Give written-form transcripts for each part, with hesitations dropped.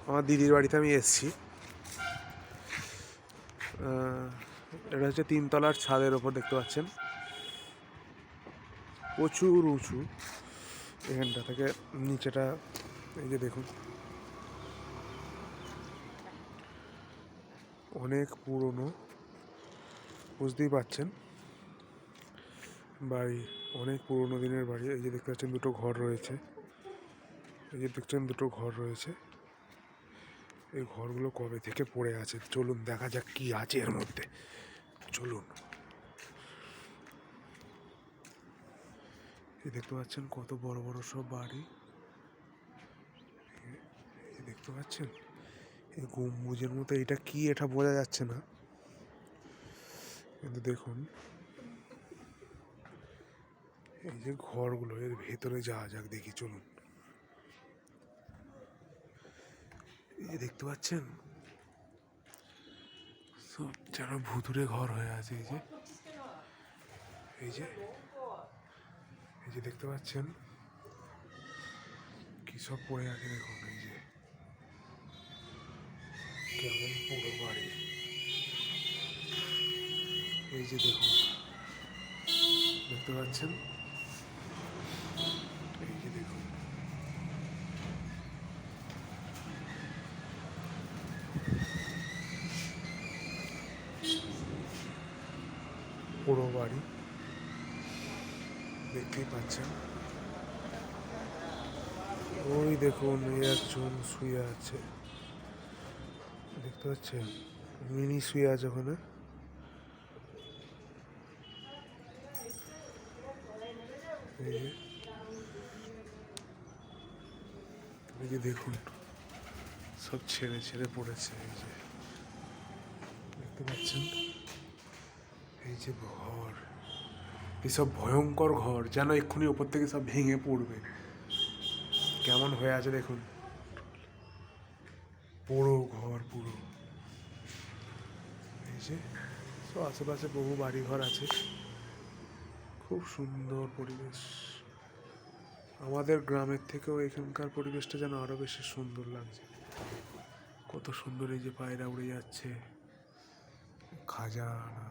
আমার দিদির বাড়িতে আমি এসেছি। এটা হচ্ছে 3 তলার ছাদের ওপর, দেখতে পাচ্ছেন প্রচুর উঁচু। এখানটা থেকে নিচেটা এই যে দেখুন, অনেক পুরনো, বুঝতেই পাচ্ছেন বাড়ি অনেক পুরনো দিনের বাড়ি। এই যে দেখতে পাচ্ছেন দুটো ঘর রয়েছে, এই যে দেখছেন দুটো ঘর রয়েছে। এই ঘরগুলো কবে থেকে পড়ে আছে, চলুন দেখা যাক কি আছে এর মধ্যে, চলুন। এই দেখতে পাচ্ছেন কত বড় বড় সব বাড়ি, এই দেখতে পাচ্ছেন এই গম্বুজের মতো, এটা কি এটা বোঝা যাচ্ছে না, কিন্তু দেখুন এই যে ঘরগুলো, এর ভেতরে যাওয়া যাক দেখি, চলুন। এই যে দেখতে পাচ্ছেন সব যেন ভুতুরে ঘর হয়ে আছে। এই যে এই যে এই যে দেখতে পাচ্ছেন কি সব পড়ে আছে, দেখুন এই যে কেমন পুরো বাড়ি। এই যে দেখুন, দেখতে পাচ্ছেন এই যে দেখুন, পুরো বাড়ি দেখতেই পাচ্ছেন। ওই দেখুন একজন শুয়ে আছে, দেখতে পাচ্ছেন মিনি শুয়ে আছে ওখানে। এই যে দেখুন সব ছেড়ে ছেড়ে পড়েছে, এই যে দেখতে পাচ্ছেন। এই যে ঘর, এসব ভয়ঙ্কর ঘর, যেন এক্ষুনি ওপর থেকে সব ভেঙে পড়বে, কেমন হয়ে আছে দেখুন, পুরো ঘর পুরো। এই যে সব আশেপাশে বহু বাড়ি ঘর আছে, খুব সুন্দর পরিবেশ। আমাদের গ্রামের থেকেও এখানকার পরিবেশটা যেন আরো বেশি সুন্দর লাগছে, কত সুন্দর। এই যে পায়রা উড়ে যাচ্ছে, খাজানা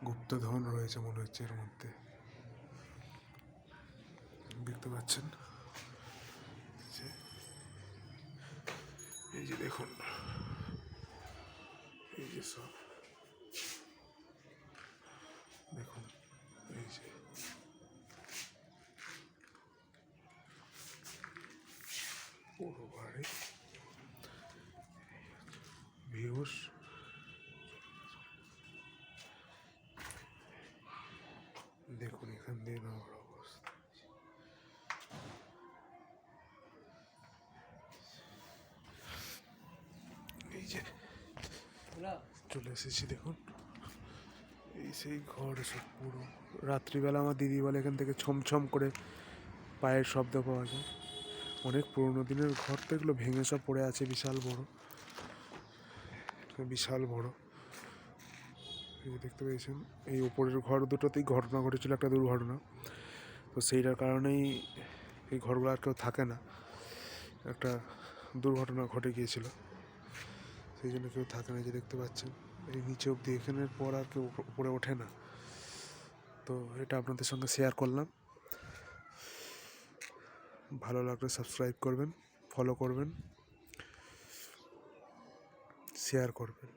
গুপ্তধন রয়েছে মনে হচ্ছে এর মধ্যে, দেখতে পাচ্ছেন। এই যে দেখুন, এই যে সব দেখুন, এই যে পুরো বাড়ি ভিউস। দেখুন এখান দিয়ে নামার অবস্থা, এই যে চলে এসেছি দেখুন। এই সেই ঘর সব পুরো, রাত্রিবেলা আমার দিদি বলে এখান থেকে ছমছম করে পায়ের শব্দ পাওয়া যায়। অনেক পুরোনো দিনের ঘর তো এগুলো, ভেঙে সব পড়ে আছে, বিশাল বড় বিশাল বড়। এই যে দেখতে পেয়েছেন এই উপরের ঘর দুটোতেই ঘটনা ঘটেছিল, একটা দুর্ঘটনা, তো সেইটার কারণেই এই ঘরগুলো আর কেউ থাকে না, একটা দুর্ঘটনা ঘটে গিয়েছিল, সেই জন্য কেউ থাকে না। যে দেখতে পাচ্ছেন এই নিচে অব্দি, এখানের পর আর কেউ উপরে ওঠে না। তো এটা আপনাদের সঙ্গে শেয়ার করলাম, ভালো লাগলে সাবস্ক্রাইব করবেন, ফলো করবেন, শেয়ার করবেন।